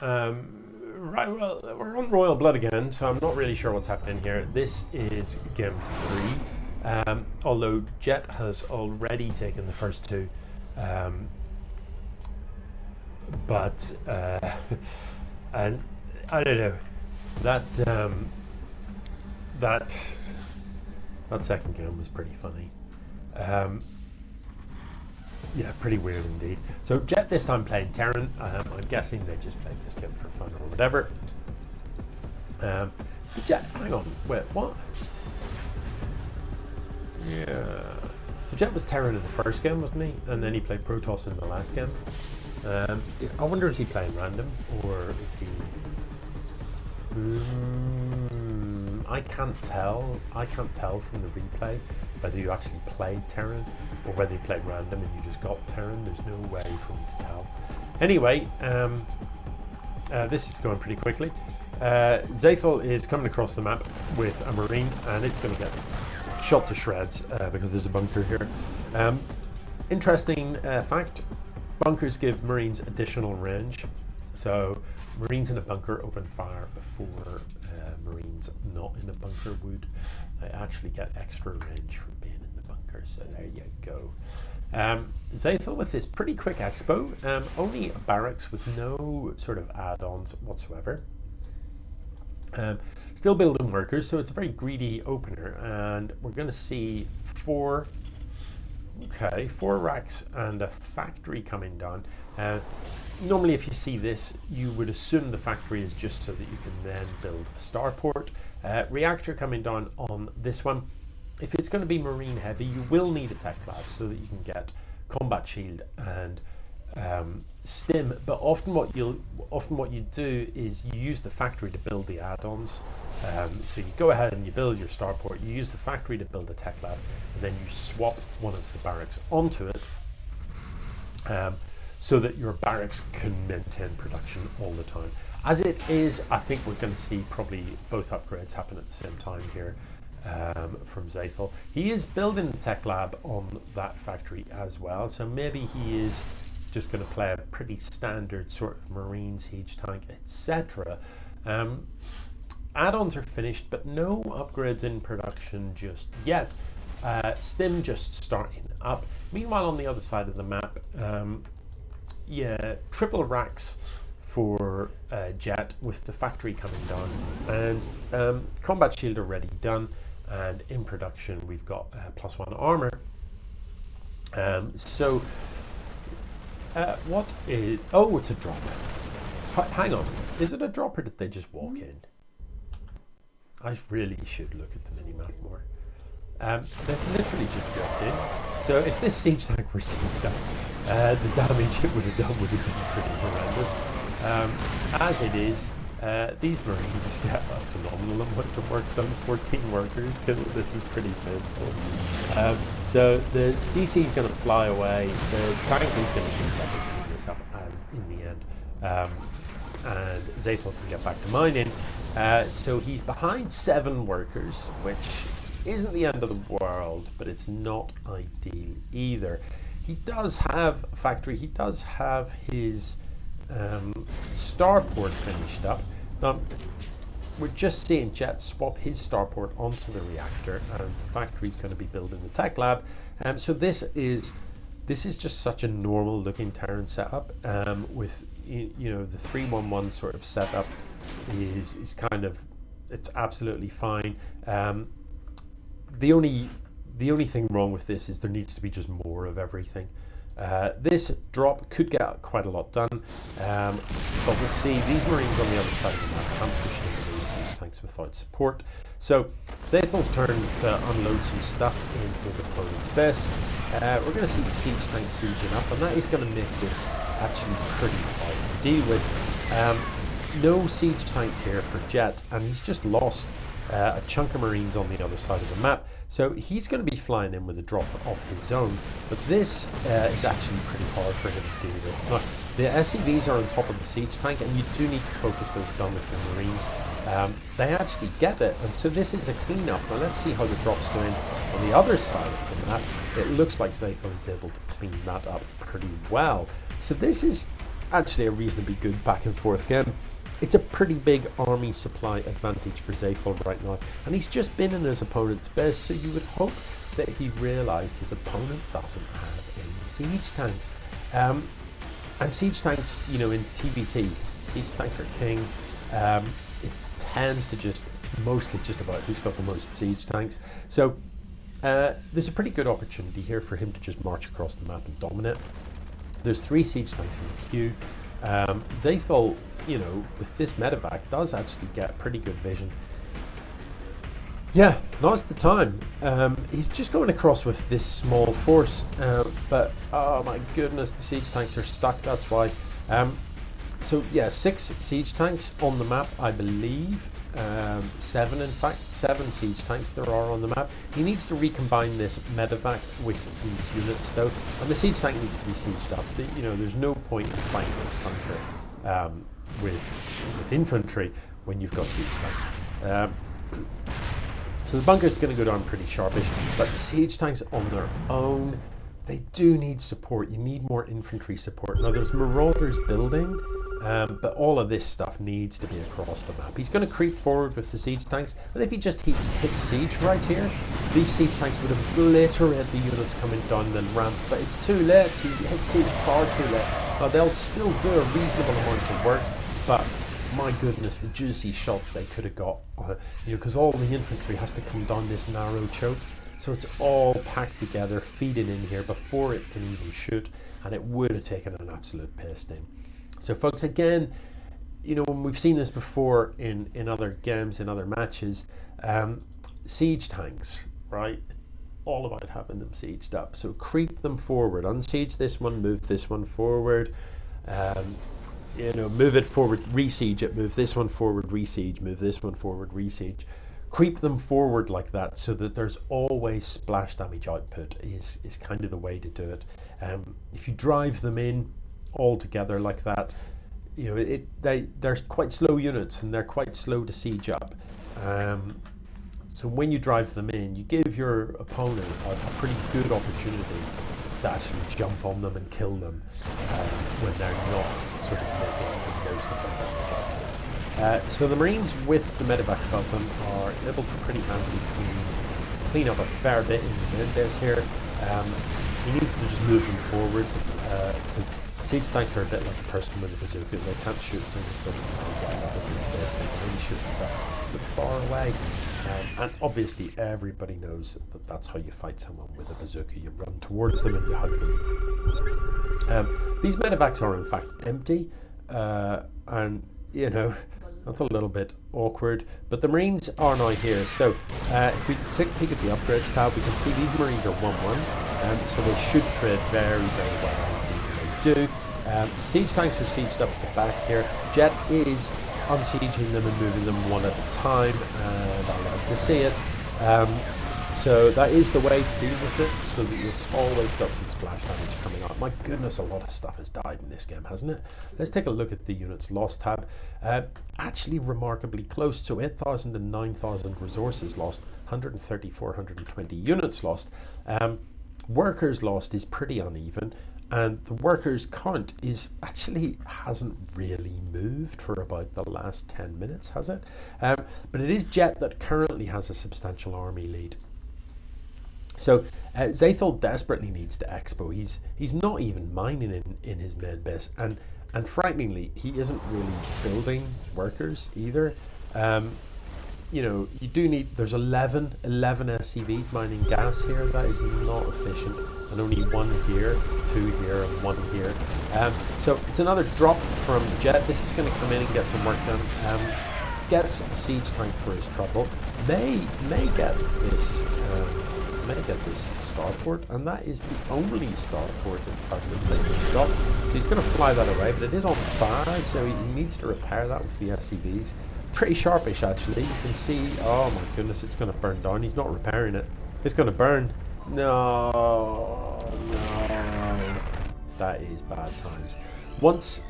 Right, well, we're on Royal Blood again, so I'm not really sure what's happening here. This is game 3, although Jet has already taken the first 2. But and I don't know, that second game was pretty funny. Yeah, pretty weird indeed. So Jet this time played Terran. I'm guessing they just played this game for fun or whatever. Jet, hang on, wait, what? Yeah. So Jet was Terran in the first game, wasn't he? And then he played Protoss in the last game. I wonder, is he playing random or is he? I can't tell. I can't tell from the replay whether you actually played Terran or whether you played random and you just got Terran. There's no way for me to tell. Anyway, this is going pretty quickly. Xathail is coming across the map with a Marine, and it's going to get shot to shreds because there's a bunker here. Interesting fact, bunkers give Marines additional range. So Marines in a bunker open fire before Marines not in a bunker would. They actually get extra range from being in the bunker, so there you go. Xathail with this pretty quick expo, only a barracks with no sort of add-ons whatsoever. Still building workers, so it's a very greedy opener, and we're going to see 4 racks and a factory coming down. Normally if you see this, you would assume the factory is just so that you can then build a starport. Reactor coming down on this one. If it's going to be marine heavy, you will need a tech lab so that you can get combat shield and stim. But often what you do is you use the factory to build the add-ons. So you go ahead and you build your starport. You use the factory to build a tech lab, and then you swap one of the barracks onto it. So that your barracks can maintain production all the time. As it is, I think we're going to see probably both upgrades happen at the same time here from Xathail. He is building the tech lab on that factory as well, so maybe he is just going to play a pretty standard sort of Marine siege tank, etc. Add-ons are finished, but no upgrades in production just yet. Stim just starting up. Meanwhile, on the other side of the map, triple racks for Jet with the factory coming down, and combat shield already done, and in production we've got +1 armor. What is? Oh, it's a drop. Hang on, is it a drop or did they just walk in? I really should look at the mini-map more. They've literally just walked in. So if this siege tank were sieged up, the damage it would have done would have been pretty horrendous. As it is, these Marines get a phenomenal amount of work done, 14 workers, this is pretty painful. So the CC is going to fly away, the tank is going to siege up and clean this up as in the end. And Xathail can get back to mining. So he's behind 7 workers, which isn't the end of the world, but it's not ideal either. He does have a factory, he does have his starport finished up. Now, we're just seeing Jet swap his starport onto the reactor, and the factory's going to be building the tech lab. So this is just such a normal looking Terran setup, with you know, the 3-1-1 sort of setup is kind of, it's absolutely fine. The only thing wrong with this is there needs to be just more of everything. This drop could get quite a lot done, but we'll see. These Marines on the other side of the map can't push into those siege tanks without support. So Xathail's turn to unload some stuff in his opponent's base. We're going to see the siege tank sieging up, and that is going to make this actually pretty hard to deal with. No siege tanks here for Jet, and he's just lost a chunk of Marines on the other side of the map, so he's going to be flying in with a drop of his own, but this is actually pretty hard for him to deal with. Now, the SCVs are on top of the siege tank, and you do need to focus those down with the Marines. They actually get it, and so this is a cleanup. Now let's see how the drop's going on the other side of the map. It looks like Xathail is able to clean that up pretty well. So this is actually a reasonably good back and forth game. It's a pretty big army supply advantage for xathail right now, and he's just been in his opponent's base, so you would hope that he realised his opponent doesn't have any siege tanks. And siege tanks, you know, in TBT, siege tanks are king. It tends to it's mostly just about who's got the most siege tanks. So there's a pretty good opportunity here for him to just march across the map and dominate. There's 3 siege tanks in the queue. xathail, you know, with this medevac does actually get pretty good vision. Yeah, now's the time. He's just going across with this small force, but oh my goodness, the siege tanks are stuck, that's why. So yeah, 6 siege tanks on the map, I believe. 7 in fact, 7 siege tanks there are on the map. He needs to recombine this medevac with these units though, and the siege tank needs to be sieged up. You know, there's no point in fighting this bunker with infantry when you've got siege tanks. So the bunker's going to go down pretty sharpish, but siege tanks on their own, they do need support. You need more infantry support. Now there's marauders building, but all of this stuff needs to be across the map. He's going to creep forward with the siege tanks, and if he just hits siege right here, these siege tanks would obliterate the units coming down the ramp, but it's too late. He hits siege far too late. Now they'll still do a reasonable amount of work, but my goodness, the juicy shots they could have got, you know, because all the infantry has to come down this narrow choke, so it's all packed together, feeding in here before it can even shoot, and it would have taken an absolute pasting. So folks, again, you know, when we've seen this before in other games, in other matches, siege tanks, right? All about having them sieged up. So creep them forward, unsiege this one, move this one forward, you know, move it forward, re-siege it, move this one forward, re-siege, move this one forward, re-siege. Creep them forward like that so that there's always splash damage output is kind of the way to do it. If you drive them in all together like that, you know, they're quite slow units and they're quite slow to siege up. So when you drive them in, you give your opponent a pretty good opportunity to actually jump on them and kill them when they're not sort of making most of them. So the Marines with the medevac above them are able to pretty handily clean up a fair bit in the main base here. He needs to just move them forward because siege tanks are a bit like a person with a bazooka. They can't shoot things that they can only shoot stuff that's far away. And obviously everybody knows that that's how you fight someone with a bazooka. You run towards them and you hug them. These medevacs are in fact empty, and you know, that's a little bit awkward, but the Marines are now here. So if we take a peek at the upgrades tab, we can see these Marines are 1-1, so they should trade very, very well. They do. The siege tanks are sieged up at the back here. Jet is unsieging them and moving them one at a time, and I love to see it. So that is the way to deal with it, so that you've always got some splash damage coming out. My goodness, a lot of stuff has died in this game, hasn't it? Let's take a look at the units lost tab. Actually remarkably close, so 8,000 and 9,000 resources lost, 134, 120 units lost. Workers lost is pretty uneven, and the workers count hasn't really moved for about the last 10 minutes, has it? But it is Jet that currently has a substantial army lead. So xathail desperately needs to expo. He's not even mining in his main base, and frighteningly, he isn't really building workers either. You know, you do need, there's 11 SCVs mining gas here. That is not efficient, and only 1 here, 2 here, and 1 here. So it's another drop from Jet. This is going to come in and get some work done. Gets a siege tank for his trouble. May get this starport, and that is the only starport in fact that he's got. So he's going to fly that away, but it is on fire, so he needs to repair that with the SCVs. Pretty sharpish actually. You can see, oh my goodness, it's going to burn down. He's not repairing it. It's going to burn. No, that is bad times. Once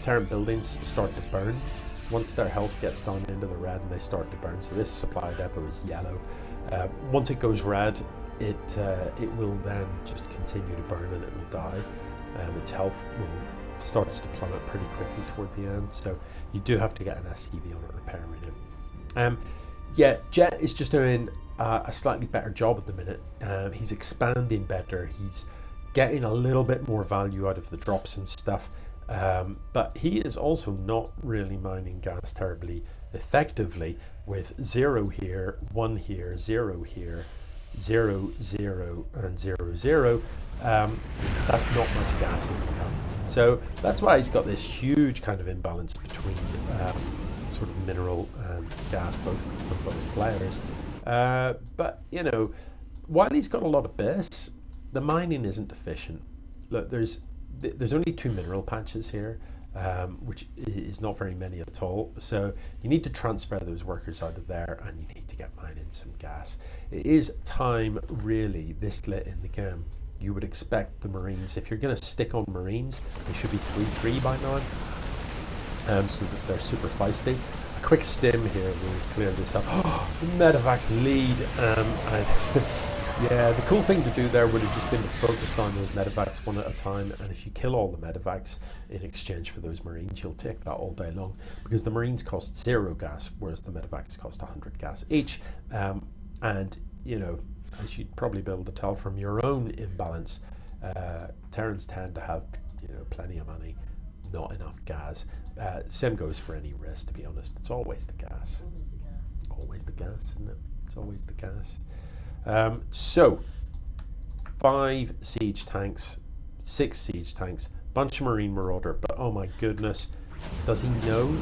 Terran buildings start to burn, once their health gets down into the red and they start to burn, so this supply depot is yellow. Once it goes red, it will then just continue to burn and it will die. Its health will starts to plummet pretty quickly toward the end, so you do have to get an SCV on it repairing it. Yeah, Jet is just doing a slightly better job at the minute. He's expanding better, he's getting a little bit more value out of the drops and stuff, but he is also not really mining gas terribly effectively, with 0 here, 1 here, 0 here, 0, 0 and 0, 0. That's not much gas income, so that's why he's got this huge kind of imbalance between sort of mineral and gas, both from both players. But you know, while he's got a lot of base, the mining isn't efficient. Look, there's only 2 mineral patches here, which is not very many at all. So you need to transfer those workers out of there, and you need to get mining some gas. It is time, really, this late in the game. You would expect the Marines, if you're going to stick on Marines, they should be 3-3 by now, so that they're super feisty. A quick stim here will clear this up. Oh, the medevacs lead. Yeah, the cool thing to do there would have just been to focus on those medevacs one at a time, and if you kill all the medevacs in exchange for those Marines, you'll take that all day long, because the Marines cost 0 gas, whereas the medevacs cost 100 gas each. And, you know, as you'd probably be able to tell from your own imbalance, Terrans tend to have, you know, plenty of money, not enough gas. Same goes for any risk, to be honest. It's always the gas. Always the gas, isn't it? It's always the gas. So 5 siege tanks, 6 siege tanks, bunch of Marine Marauder, but oh my goodness, does he know?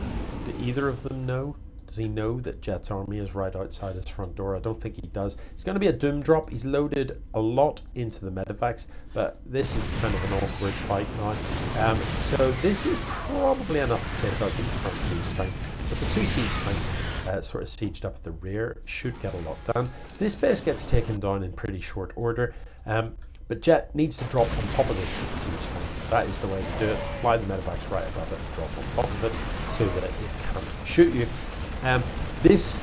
Do either of them know? Does he know that Jet's army is right outside his front door? I don't think he does. It's going to be a doom drop. He's loaded a lot into the medevacs, but this is kind of an awkward fight now. So this is probably enough to take out these front siege tanks, but the 2 siege tanks sort of sieged up at the rear should get a lot done. This base gets taken down in pretty short order, but Jet needs to drop on top of this siege tank. That is the way to do it. Fly the medevacs right above it and drop on top of it so that it can't shoot you. This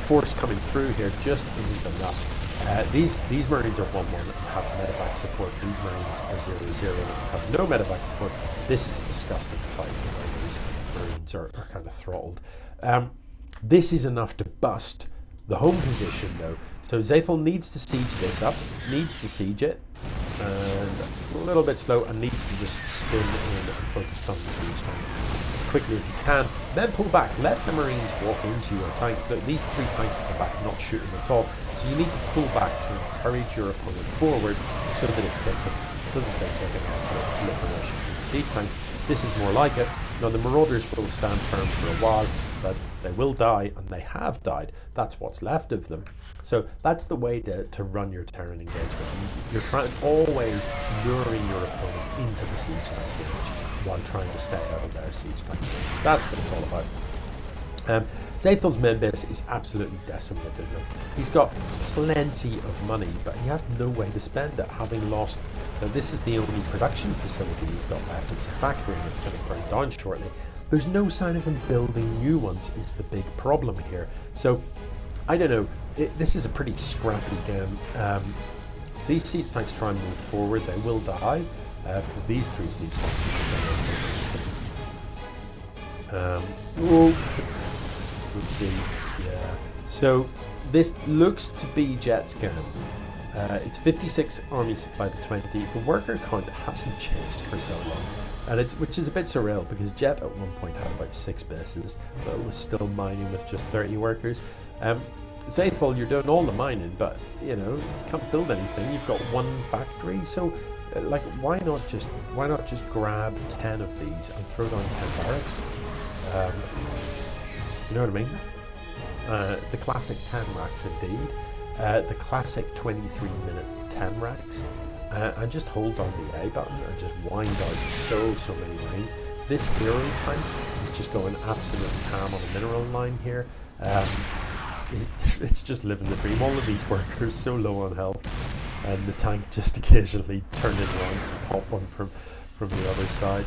force coming through here just isn't enough. These Marines are 1-1 and have medevac support. These Marines are 0-0 and have no medevac support. This is a disgusting fight. The way these Marines are kind of throttled. This is enough to bust the home position though. So xathail needs to siege this up, needs to siege it, and a little bit slow, and needs to just stim in and focus on the siege tank as quickly as he can. Then pull back, let the Marines walk into your tanks. Look, these 3 tanks at the back are not shooting at all, so you need to pull back to encourage your opponent forward so that it takes it, so that they take an ultimate liberation from the siege tanks. This is more like it. Now the Marauders will stand firm for a while, but they will die, and they have died. That's what's left of them. So that's the way to run your Terran engagement. You're trying always luring your opponent into the siege tank damage while trying to stay out of their siege tanks. That's what it's all about. xathail's main base is absolutely decimated. He's got plenty of money, but he has no way to spend it, having lost. Now this is the only production facility he's got left. It's a factory, and it's going to burn down shortly. There's no sign of him building new ones is the big problem here. So, I don't know, this is a pretty scrappy game. If these siege tanks try and move forward, they will die, because these 3 siege tanks oopsie, yeah. So, this looks to be Jet's game. It's 56 army supply to 20. The worker count hasn't changed for so long. And which is a bit surreal, because Jet at one point had about 6 bases, but it was still mining with just 30 workers. xathail, you're doing all the mining, but you know, you can't build anything. You've got 1 factory, so like, why not just grab 10 of these and throw down 10 barracks? You know what I mean? The classic 10 racks indeed. The classic 23-minute 10 racks. And just hold down the A button and just wind out so many Marines. This hero tank is just going absolutely ham on the mineral line here. It's just living the dream. All of these workers so low on health, and the tank just occasionally turning around to pop one from the other side.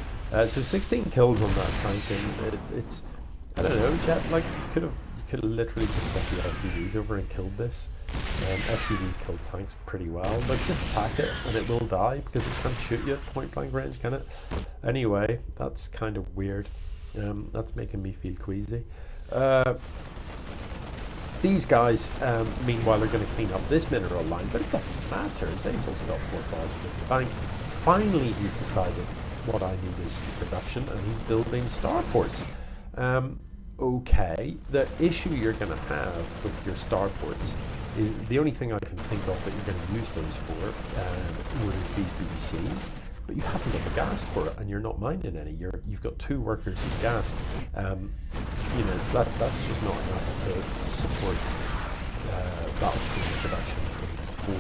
So 16 kills on that tank, and it's, I don't know, Jet, like you could have literally just set the LCVs over and killed this. SCVs kill tanks pretty well, but just attack it and it will die because it can't shoot you at point blank range, can it? Anyway, that's kind of weird. That's making me feel queasy. These guys, meanwhile, are going to clean up this mineral line, but it doesn't matter. Xathail's got 4,000 in the bank. Finally, he's decided what I need is production, and he's building starports. Okay, the issue you're going to have with your starports is the only thing I can think of that you're going to use those for would be BCs, but you haven't got the gas for it, and you're not mining any. You've got 2 workers in gas. You know, that's just not enough to support battlefield production from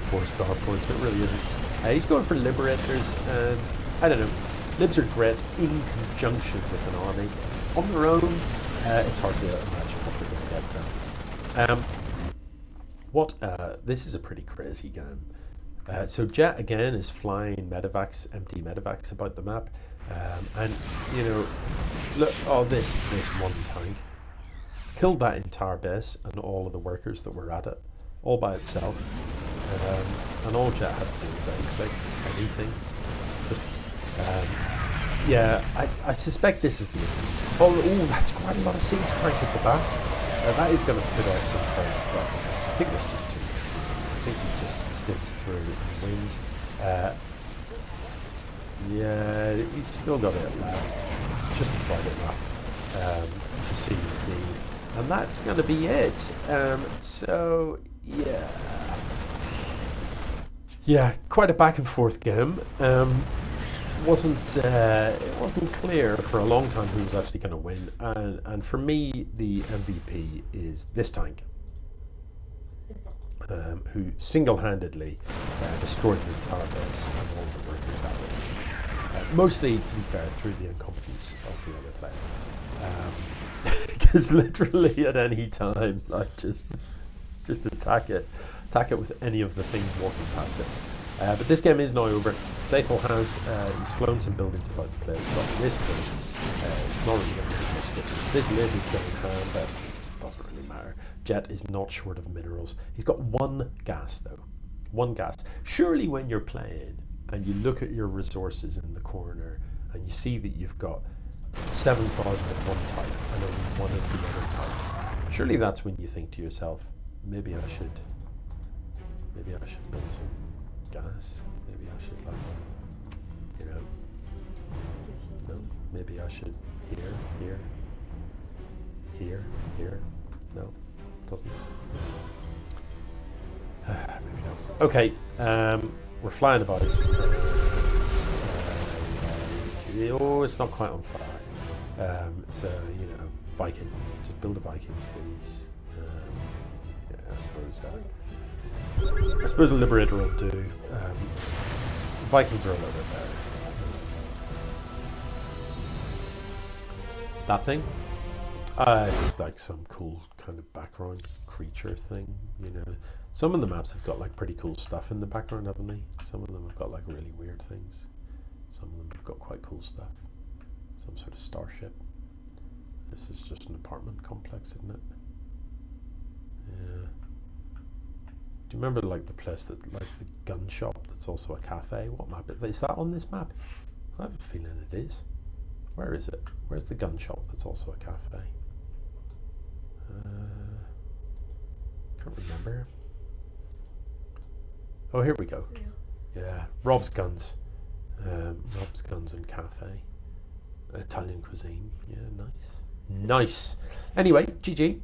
4 starports. It really isn't. He's going for liberators, and I don't know. Libs are great in conjunction with an army. On their own, it's hard to imagine what they're going to get done. This is a pretty crazy game. So Jet again is flying medevacs, empty medevacs about the map, and you know, look, this one tank killed that entire base and all of the workers that were at it, all by itself, and all Jet had to do was click anything. Just, yeah, I suspect this is the end. Oh, that's quite a lot of siege tank at the back. That is going to put out some points, but I think there's just too much. I think he just slips through and wins. Yeah, he's still got it left, just quite enough to see the deed. And that's going to be it. So, yeah, quite a back and forth game. It wasn't clear for a long time who was actually going to win, and for me the MVP is this tank, who single-handedly destroyed the entire base and all the workers that way. Mostly, to be fair, through the incompetence of the other player, because literally at any time, like just attack it with any of the things walking past it. But this game is now over. Xathail has he's flown some buildings about the place, but in this case, it's not really going to make much difference. This lid is going hand, but it doesn't really matter. Jet is not short of minerals. He's got 1 gas though. 1 gas. Surely when you're playing and you look at your resources in the corner and you see that you've got 7,000 of one type and only 1 of the other type, surely that's when you think to yourself, maybe I should build some gas. Maybe I should, you know, no, maybe I should here. No, doesn't. Maybe not. Okay, we're flying about it. Oh, it's not quite on fire. So, you know, Viking. Just build a Viking, please. Yeah, I suppose a Liberator will do. Vikings are a little bit better. That thing? It's like some cool kind of background creature thing, you know. Some of the maps have got like pretty cool stuff in the background, haven't they? Some of them have got like really weird things. Some of them have got quite cool stuff. Some sort of starship. This is just an apartment complex, isn't it? Yeah. Do you remember like the place that, like the gun shop that's also a cafe? What map is that on this map? I have a feeling it is. Where is it? Where's the gun shop that's also a cafe? Can't remember. Oh, here we go. Yeah, Rob's Guns. Rob's Guns and Cafe. Italian cuisine. Yeah, nice. Nice. Anyway, GG.